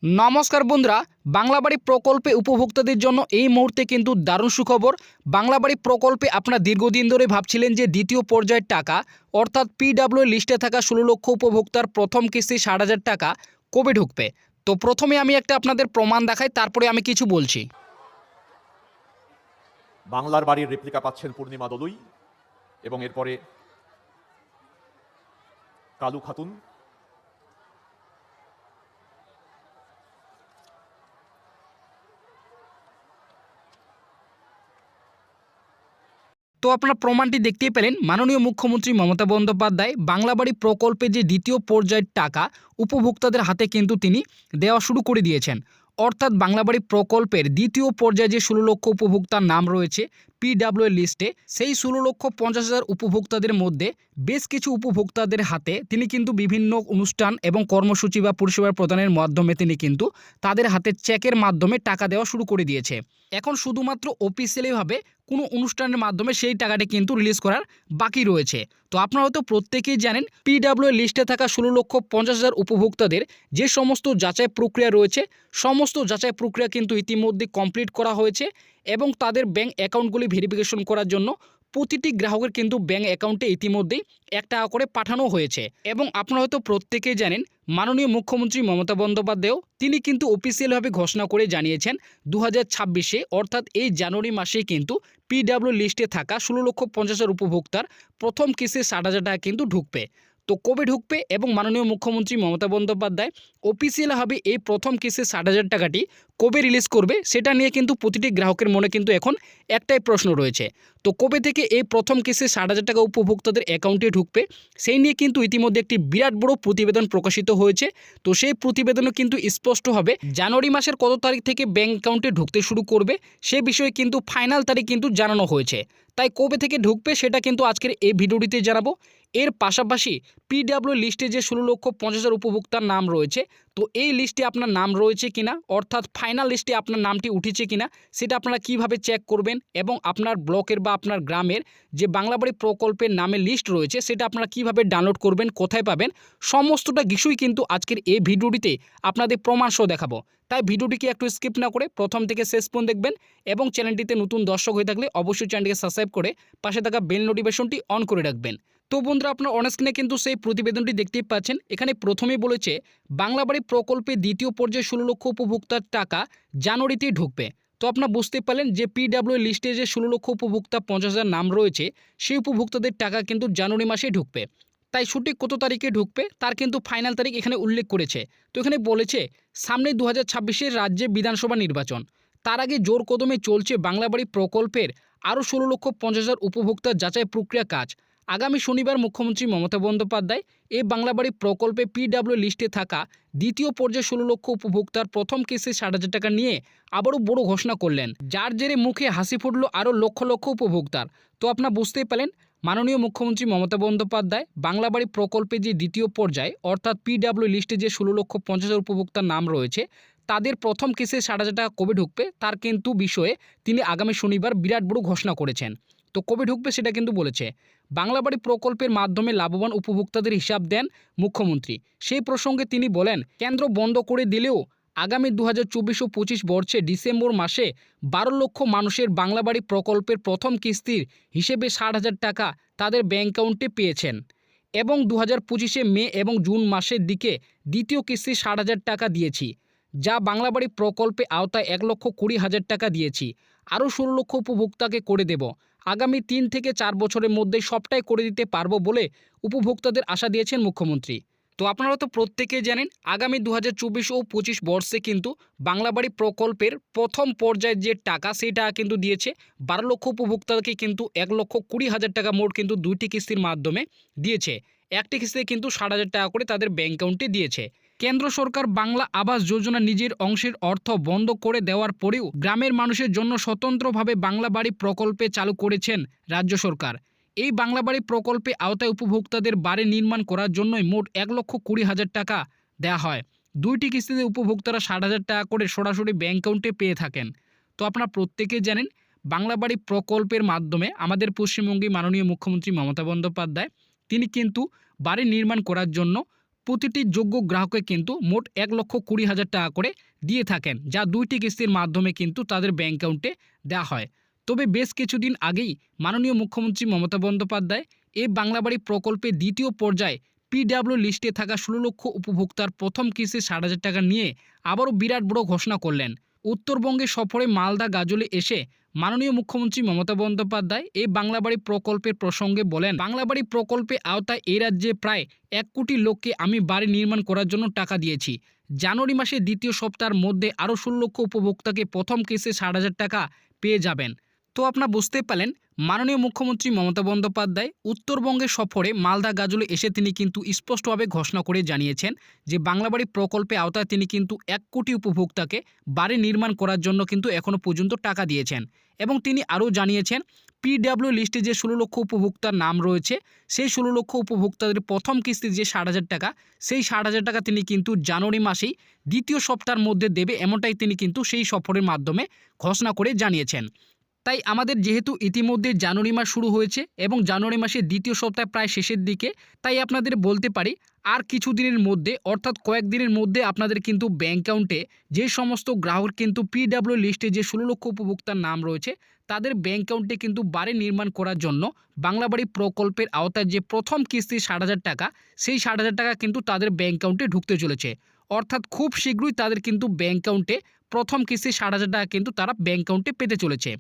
নমস্কার বন্ধুরা, বাংলা বাড়ি প্রকল্পে উপভোক্তাদের জন্য এই মুহূর্তে কিন্তু দারুণ সুখবর। বাংলা বাড়ি প্রকল্পে আপনারা দীর্ঘদিন ধরে ভাবছিলেন যে দ্বিতীয় পর্যায়ের টাকা অর্থাৎ পিডব্লিউ লিস্টে থাকা ১৬ লক্ষ উপভোক্তার প্রথম কিস্তি ৬০,০০০ টাকা কবে ঢুকবে। তো প্রথমে আমি একটা আপনাদের প্রমাণ দেখাই, তারপরে আমি কিছু বলছি। বাংলার বাড়ির রেপ্লিকা পাচ্ছেন পূর্ণিমা দলুই এবং এরপরে কালু খাতুন। তো আপনারা প্রমাণটি দেখতেই পেলেন, মাননীয় মুখ্যমন্ত্রী মমতা বন্দ্যোপাধ্যায় বাংলা বাড়ি প্রকল্পে যে দ্বিতীয় পর্যায়ের টাকা উপভোক্তাদের হাতে কিন্তু তিনি দেওয়া শুরু করে দিয়েছেন। অর্থাৎ বাংলা বাড়ি প্রকল্পের দ্বিতীয় পর্যায়ে যে ১৬ লক্ষ উপভোক্তার নাম রয়েছে পিডব্লিউ লিস্টে, সেই ১৬,৫০,০০০ উপভোক্তাদের মধ্যে বেশ কিছু উপভোক্তাদের হাতে তিনি কিন্তু বিভিন্ন অনুষ্ঠান এবং কর্মসূচি বা পরিষেবা প্রদানের মাধ্যমে তিনি কিন্তু তাদের হাতে চেকের মাধ্যমে টাকা দেওয়া শুরু করে দিয়েছে। এখন শুধুমাত্র অফিসিয়ালিভাবে কোনো অনুষ্ঠানের মাধ্যমে সেই টাকাটি কিন্তু রিলিজ করার বাকি রয়েছে। তো আপনারা হয়তো প্রত্যেকেই জানেন, পিডব্লিউ লিস্টে থাকা ১৬,৫০,০০০ উপভোক্তাদের যে সমস্ত যাচাই প্রক্রিয়া রয়েছে, সমস্ত যাচাই প্রক্রিয়া কিন্তু ইতিমধ্যে কমপ্লিট করা হয়েছে এবং তাদের ব্যাঙ্ক অ্যাকাউন্টগুলি ভেরিফিকেশন করার জন্য প্রতিটি গ্রাহকের কিন্তু ব্যাঙ্ক অ্যাকাউন্টে ইতিমধ্যেই ১ টাকা করে পাঠানো হয়েছে। এবং আপনারা হয়তো প্রত্যেকেই জানেন, মাননীয় মুখ্যমন্ত্রী মমতা বন্দ্যোপাধ্যায়ও তিনি কিন্তু অফিসিয়ালভাবে ঘোষণা করে জানিয়েছেন ২০২৬-এ অর্থাৎ এই জানুয়ারি মাসেই কিন্তু পিডব্লিউ লিস্টে থাকা ১৬,৫০,০০০ উপভোক্তার প্রথম কিস্তি ৬০,০০০ টাকা কিন্তু ঢুকবে। তো কবে ঢুকবে এবং মাননীয় মুখ্যমন্ত্রী মমতা বন্দ্যোপাধ্যায় অফিসিয়ালভাবে এই প্রথম কিস্তি ৬০,০০০ টাকাটি কবে রিলিজ করবে, সেটা নিয়ে কিন্তু প্রতিটি গ্রাহকের মনে কিন্তু এখন একটাই প্রশ্ন রয়েছে। তো কবে থেকে এই প্রথম কিস্তি ৬০,০০০ টাকা উপভোক্তাদের অ্যাকাউন্টে ঢুকবে, সেই নিয়ে কিন্তু ইতিমধ্যে একটি বিরাট বড় প্রতিবেদন প্রকাশিত হয়েছে। তো সেই প্রতিবেদনও কিন্তু স্পষ্ট হবে জানুয়ারি মাসের কত তারিখ থেকে ব্যাঙ্ক অ্যাকাউন্টে ঢুকতে শুরু করবে, সে বিষয়ে কিন্তু ফাইনাল তারিখ কিন্তু জানানো হয়েছে। তাই কবে থেকে ঢুকবে সেটা কিন্তু আজকের এই ভিডিওটিতে জানাবো। এর পাশাপাশি পিডব্লিউ লিস্টে যে ১৬,৫০,০০০ উপভোক্তার নাম রয়েছে, তো এই লিস্টে আপনার নাম রয়েছে কিনা অর্থাৎ ফাইনাল লিস্টে আপনার নামটি উঠেছে কিনা সেটা আপনারা কিভাবে চেক করবেন এবং আপনার ব্লকের বা আপনার গ্রামের যে বাংলা বাড়ি প্রকল্পের নামে লিস্ট রয়েছে সেটা আপনারা কিভাবে ডাউনলোড করবেন, কোথায় পাবেন, সমস্তটা কিছুই কিন্তু আজকের এই ভিডিওটিতে আপনাদের প্রমাণ সহ দেখাবো। তাই ভিডিওটিকে একটু স্কিপ না করে প্রথম থেকে শেষ পর্যন্ত দেখবেন এবং চ্যানেলটিতে নতুন দর্শক হয়ে থাকলে অবশ্যই চ্যানেলটিকে সাবস্ক্রাইব করে পাশে থাকা বেল নোটিফিকেশনটি অন করে রাখবেন। তো বন্ধুরা, আপনার অন স্ক্রিনে কিন্তু সেই প্রতিবেদনটি দেখতেই পাচ্ছেন। এখানে প্রথমেই বলেছে বাংলা বাড়ি প্রকল্পে দ্বিতীয় পর্যায়ে ১৬ লক্ষ উপভোক্তার টাকা জানুয়ারিতেই ঢুকবে। তো আপনারা বুঝতে পারলেন যে পিডব্লিউ লিস্টে যে ১৬ লক্ষ উপভোক্তা ৫০,০০০ নাম রয়েছে, সেই উপভোক্তাদের টাকা কিন্তু জানুয়ারি মাসেই ঢুকবে। তাই সঠিক কত তারিখে ঢুকবে তার কিন্তু ফাইনাল তারিখ এখানে উল্লেখ করেছে। তো এখানে বলেছে সামনে ২০২৬-এর রাজ্যে বিধানসভা নির্বাচন, তার আগে জোর কদমে চলছে বাংলা বাড়ি প্রকল্পের আরও ১৬,৫০,০০০ উপভোক্তার যাচাই প্রক্রিয়া কাজ। আগামী শনিবার মুখ্যমন্ত্রী মমতা বন্দ্যোপাধ্যায় এই বাংলা বাড়ি প্রকল্পে পিডব্লিউ লিস্টে থাকা দ্বিতীয় পর্যায়ে ১৬ লক্ষ উপভোক্তার প্রথম কিস্তি ৬০,০০০ টাকা নিয়ে আবারও বড় ঘোষণা করলেন, যার জেরে মুখে হাসি ফুটল আরও লক্ষ লক্ষ উপভোক্তার। তো আপনারা বুঝতেই পেলেন, মাননীয় মুখ্যমন্ত্রী মমতা বন্দ্যোপাধ্যায় বাংলা বাড়ি প্রকল্পে যে দ্বিতীয় পর্যায়ে অর্থাৎ পিডব্লিউ লিস্টে যে ১৬,৫০,০০০ উপভোক্তার নাম রয়েছে, তাদের প্রথম কিস্তি ৬০,০০০ টাকা কবে ঢুকবে তার কিন্তু বিষয়ে তিনি আগামী শনিবার বিরাট বড় ঘোষণা করেছেন। তো কবে ঢুকবে সেটা কিন্তু বলেছে। বাংলা বাড়ি প্রকল্পের মাধ্যমে লাভবান উপভোক্তাদের হিসাব দেন মুখ্যমন্ত্রী। সেই প্রসঙ্গে তিনি বলেন, কেন্দ্র বন্ধ করে দিলেও আগামী ২০২৪ ও ২৫ বর্ষে ডিসেম্বর মাসে ১২ লক্ষ মানুষের বাংলা বাড়ি প্রকল্পের প্রথম কিস্তির হিসেবে ৬০,০০০ টাকা তাদের ব্যাঙ্ক অ্যাকাউন্টে পেয়েছেন এবং ২০২৫-এ মে এবং জুন মাসের দিকে দ্বিতীয় কিস্তি ৬০,০০০ টাকা দিয়েছি, যা বাংলা বাড়ি প্রকল্পে আওতায় ১,২০,০০০ টাকা দিয়েছি। আরও ১৬ লক্ষ উপভোক্তাকে করে দেব। আগামী ৩ থেকে ৪ বছরের মধ্যে সবটাই করে দিতে পারবো বলে উপভোক্তাদের আশা দিয়েছেন মুখ্যমন্ত্রী। তো আপনারা তো প্রত্যেকেই জানেন, আগামী ২০২৪ ও ২৫ বর্ষে কিন্তু বাংলা বাড়ি প্রকল্পের প্রথম পর্যায়ের যে টাকা সেই টাকা কিন্তু দিয়েছে ১২ লক্ষ উপভোক্তাকে কিন্তু ১,২০,০০০ টাকা মোট কিন্তু ২টি কিস্তির মাধ্যমে দিয়েছে। একটি কিস্তিতে কিন্তু ৬০,০০০ টাকা করে তাদের ব্যাঙ্ক অ্যাকাউন্টে দিয়েছে। কেন্দ্র সরকার বাংলা আবাস যোজনা নিজের অংশের অর্থ বন্ধ করে দেওয়ার পরেও গ্রামের মানুষের জন্য স্বতন্ত্রভাবে বাংলা বাড়ি প্রকল্পে চালু করেছেন রাজ্য সরকার। এই বাংলা বাড়ি প্রকল্পে আওতায় উপভোক্তাদের বাড়ি নির্মাণ করার জন্যই মোট ১,২০,০০০ টাকা দেওয়া হয়। ২টি কিস্তিতে উপভোক্তারা ৬০,০০০ টাকা করে সরাসরি ব্যাঙ্ক অ্যাকাউন্টে পেয়ে থাকেন। তো আপনারা প্রত্যেকেই জানেন, বাংলা বাড়ি প্রকল্পের মাধ্যমে আমাদের পশ্চিমবঙ্গে মাননীয় মুখ্যমন্ত্রী মমতা বন্দ্যোপাধ্যায় তিনি কিন্তু বাড়ি নির্মাণ করার জন্য প্রতিটি যোগ্য গ্রাহককে কিন্তু মোট 1,20,000 টাকা করে দিয়ে থাকেন, যা 2টি কিস্তির মাধ্যমে কিন্তু তাদের ব্যাংক অ্যাকাউন্টে দেওয়া হয়। তবে বেশ কিছুদিন আগেই মাননীয় মুখ্যমন্ত্রী মমতা বন্দ্যোপাধ্যায় এই বাংলাবাড়ি প্রকল্পের দ্বিতীয় পর্যায়ে পিডব্লিউ লিস্টে থাকা 16 লক্ষ উপভোক্তার প্রথম কিস্তি 60,000 টাকা নিয়ে আবারও বিরাট বড় ঘোষণা করলেন। উত্তরবঙ্গে সফরে মালদা গাজলে এসে মাননীয় মুখ্যমন্ত্রী মমতা বন্দ্যোপাধ্যায় এই বাংলাবাড়ি প্রকল্পের প্রসঙ্গে বলেন, বাংলাবাড়ি প্রকল্পে আওতায় এই রাজ্যে প্রায় 1 কোটি লোককে আমি বাড়ি নির্মাণ করার জন্য টাকা দিয়েছি। জানুয়ারি মাসের দ্বিতীয় সপ্তাহের মধ্যে আরও 16 লক্ষ উপভোক্তাকে প্রথম কিস্তি 60,000 টাকা পেয়ে যাবেন। তো আপনারা বুঝতে পারলেন মাননীয় মুখ্যমন্ত্রী মমতা বন্দ্যোপাধ্যায় উত্তরবঙ্গের সফরে মালদা গাজলে এসে তিনি কিন্তু স্পষ্টভাবে ঘোষণা করে জানিয়েছেন যে বাংলাবাড়ি প্রকল্পে আওতায় তিনি কিন্তু 1 কোটি উপভোক্তাকে বাড়ি নির্মাণ করার জন্য কিন্তু এখনও পর্যন্ত টাকা দিয়েছেন। এবং তিনি আরও জানিয়েছেন পিডব্লিউ লিস্টে যে 16 লক্ষ উপভোক্তার নাম রয়েছে সেই 16 লক্ষ উপভোক্তাদের প্রথম কিস্তি যে 60,000 টাকা, সেই 60,000 টাকা তিনি কিন্তু জানুয়ারি মাসেই দ্বিতীয় সপ্তাহের মধ্যে দেবে, এমনটাই তিনি কিন্তু সেই সফরের মাধ্যমে ঘোষণা করে জানিয়েছেন। তাই আমাদের যেহেতু ইতিমধ্যে জানুয়ারি মাস শুরু হয়েছে এবং জানুয়ারি মাসের দ্বিতীয় সপ্তাহ প্রায় শেষের দিকে, তাই আপনাদের বলতে পারি আর কিছুদিনের মধ্যে অর্থাৎ কয়েকদিনের মধ্যে আপনাদের কিন্তু ব্যাংক অ্যাকাউন্টে যে সমস্ত গ্রাহক কিন্তু পিডব্লিউ লিস্টে যে 16 লক্ষ উপভোক্তার নাম রয়েছে তাদের ব্যাংক অ্যাকাউন্টে কিন্তু বাড়ি নির্মাণ করার জন্য বাংলাবাড়ি প্রকল্পের আওতায় যে প্রথম কিস্তি 60,000 টাকা, সেই 60,000 টাকা কিন্তু তাদের ব্যাংক অ্যাকাউন্টে ঢুকতে চলেছে। অর্থাৎ খুব শীঘ্রই তাদের কিন্তু ব্যাংক অ্যাকাউন্টে প্রথম কিস্তি 60,000 টাকা কিন্তু তারা ব্যাংক অ্যাকাউন্টে পেতে চলেছে।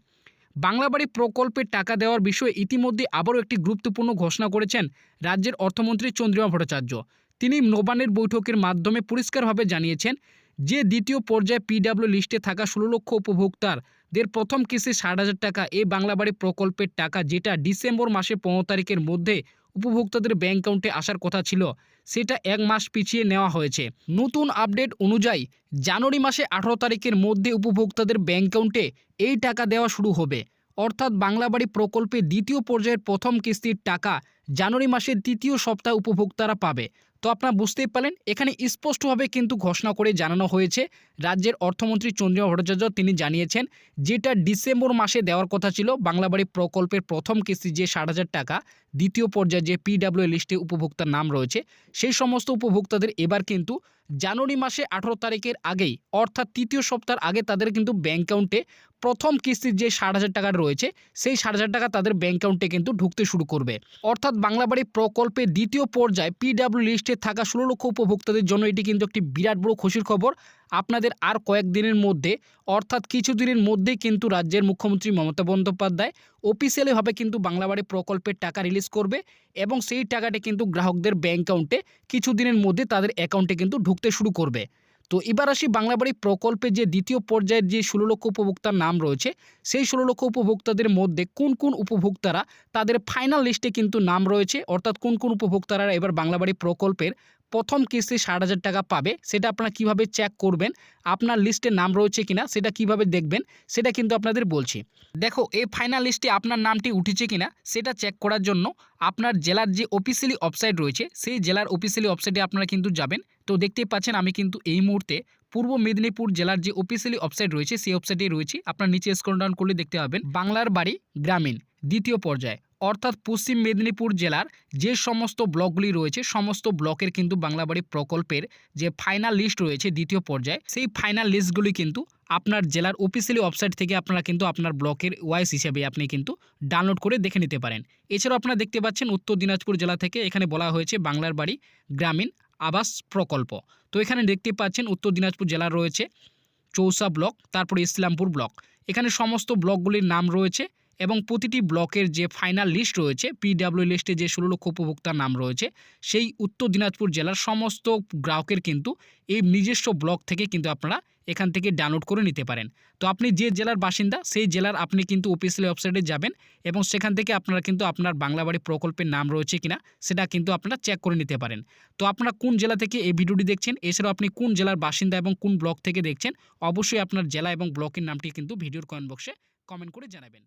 বাংলাবাড়ি প্রকল্পের টাকা দেওয়ার বিষয়ে ইতিমধ্যে আবারও একটি গুরুত্বপূর্ণ ঘোষণা করেছেন রাজ্যের অর্থমন্ত্রী চন্দ্রিমা ভট্টাচার্য। তিনি নবান্নের বৈঠকের মাধ্যমে পরিষ্কারভাবে জানিয়েছেন যে দ্বিতীয় পর্যায়ে পিডব্লিউ লিস্টে থাকা 16 লক্ষ উপভোক্তাদের প্রথম কিস্তি 60,000 টাকা এই বাংলাবাড়ি প্রকল্পের টাকা, যেটা ডিসেম্বর মাসের 15 তারিখের মধ্যে উপভোক্তাদের ব্যাংক অ্যাকাউন্টে আসার কথা ছিল, সেটা 1 মাস পিছিয়ে নেওয়া হয়েছে। নতুন আপডেট অনুযায়ী জানুয়ারি মাসে 18 তারিখের মধ্যে উপভোক্তাদের ব্যাংক অ্যাকাউন্টে এই টাকা দেওয়া শুরু হবে। অর্থাৎ বাংলাবাড়ি প্রকল্পে দ্বিতীয় পর্যায়ের প্রথম কিস্তির টাকা জানুয়ারি মাসের তৃতীয় সপ্তাহে উপভোক্তারা পাবে। তো আপনারা বুঝতেই পারলেন এখানে স্পষ্টভাবে কিন্তু ঘোষণা করে জানানো হয়েছে রাজ্যের অর্থমন্ত্রী চন্দ্রিমা ভট্টাচার্য। তিনি জানিয়েছেন যেটা ডিসেম্বর মাসে দেওয়ার কথা ছিল বাংলাবাড়ি প্রকল্পের প্রথম কিস্তি যে 60,000 টাকা, দ্বিতীয় পর্যায়ে যে পিডব্লিউ লিস্টে উপভোক্তার নাম রয়েছে সেই সমস্ত উপভোক্তাদের এবার কিন্তু জানুয়ারি মাসে 18 তারিখের আগেই অর্থাৎ তৃতীয় সপ্তাহের আগে তাদের কিন্তু ব্যাংক অ্যাকাউন্টে প্রথম কিস্তির যে 60,000 টাকা রয়েছে সেই 60,000 টাকা তাদের ব্যাংক অ্যাকাউন্টে কিন্তু ঢুকতে শুরু করবে। অর্থাৎ বাংলাবাড়ি প্রকল্পের দ্বিতীয় পর্যায়ে পিডব্লিউ লিস্টে থাকা 16 লক্ষ উপভোক্তাদের জন্য এটি কিন্তু একটি বিরাট বড় খুশির খবর। আপনাদের আর কয়েকদিনের মধ্যে অর্থাৎ কিছুদিনের মধ্যেই কিন্তু রাজ্যের মুখ্যমন্ত্রী মমতা বন্দ্যোপাধ্যায় অফিসিয়ালিভাবে কিন্তু বাংলাবাড়ি প্রকল্পের টাকা রিলিজ করবে এবং সেই টাকাটি কিন্তু গ্রাহকদের ব্যাংক অ্যাকাউন্টে কিছুদিনের মধ্যে তাদের অ্যাকাউন্টে কিন্তু ঢুকতে শুরু করবে। তো এবার আসি বাংলাবাড়ি প্রকল্পে যে দ্বিতীয় পর্যায়ের যে 16 লক্ষ উপভোক্তার নাম রয়েছে সেই 16 লক্ষ উপভোক্তাদের মধ্যে কোন কোন উপভোক্তারা তাদের ফাইনাল লিস্টে কিন্তু নাম রয়েছে, অর্থাৎ কোন কোন উপভোক্তারা এবার বাংলাবাড়ি প্রকল্পের প্রথম কিস্তি 60,000 টাকা পাবে, সেটা আপনারা কিভাবে চেক করবেন, আপনার লিস্টে নাম রয়েছে কিনা সেটা কিভাবে দেখবেন সেটা কিন্তু আপনাদের বলছি। দেখো এই ফাইনাল লিস্টে আপনার নামটি উঠেছে কিনা সেটা চেক করার জন্য আপনার জেলার যে অফিসিয়ালি ওয়েবসাইট রয়েছে সেই জেলার অফিসিয়ালি ওয়েবসাইটে আপনারা কিন্তু যাবেন। তো দেখতেই পাচ্ছেন আমি কিন্তু এই মুহূর্তে পূর্ব মেদিনীপুর জেলার যে অফিসিয়ালি ওয়েবসাইট রয়েছে সেই ওয়েবসাইটেই রয়েছে। আপনার নিচে স্ক্রল ডাউন করলে দেখতে পাবেন বাংলার বাড়ি গ্রামীণ দ্বিতীয় পর্যায়, অর্থাৎ পশ্চিম মেদিনীপুর জেলার যে সমস্ত ব্লকগুলি রয়েছে সমস্ত ব্লকের কিন্তু বাংলাবাড়ি প্রকল্পের যে ফাইনাল লিস্ট রয়েছে দ্বিতীয় পর্যায়ে সেই ফাইনাল লিস্টগুলি কিন্তু আপনার জেলার অফিসিয়ালি ওয়েবসাইট থেকে আপনারা কিন্তু আপনার ব্লকের ওয়াইজ হিসেবে আপনি কিন্তু ডাউনলোড করে দেখে নিতে পারেন। এছাড়াও আপনারা দেখতে পাচ্ছেন উত্তর দিনাজপুর জেলা থেকে এখানে বলা হয়েছে বাংলার বাড়ি গ্রামীণ আবাস প্রকল্প। তো এখানে দেখতে পাচ্ছেন উত্তর দিনাজপুর জেলা রয়েছে চৌসা ব্লক, তারপরে ইসলামপুর ব্লক, এখানে সমস্ত ব্লকগুলির নাম রয়েছে এবং প্রতিটি ব্লকের যে ফাইনাল লিস্ট রয়েছে পিডব্লিউ লিস্টে যে 16 লক্ষ উপভোক্তার নাম রয়েছে সেই উত্তর দিনাজপুর জেলার সমস্ত গ্রাহকের কিন্তু এই নিজস্ব ব্লক থেকে কিন্তু আপনারা এখান থেকে ডাউনলোড করে নিতে পারেন। তো আপনি যে জেলার বাসিন্দা সেই জেলার আপনি কিন্তু অফিসিয়াল ওয়েবসাইটে যাবেন এবং সেখান থেকে আপনারা কিন্তু আপনার বাংলাবাড়ি প্রকল্পের নাম রয়েছে কিনা সেটা কিন্তু আপনারা চেক করে নিতে পারেন। তো আপনারা কোন জেলা থেকে এই ভিডিওটি দেখছেন, এছাড়াও আপনি কোন জেলার বাসিন্দা এবং কোন ব্লক থেকে দেখছেন, অবশ্যই আপনার জেলা এবং ব্লকের নামটি কিন্তু ভিডিওর কমেন্ট বক্সে কমেন্ট করে জানাবেন।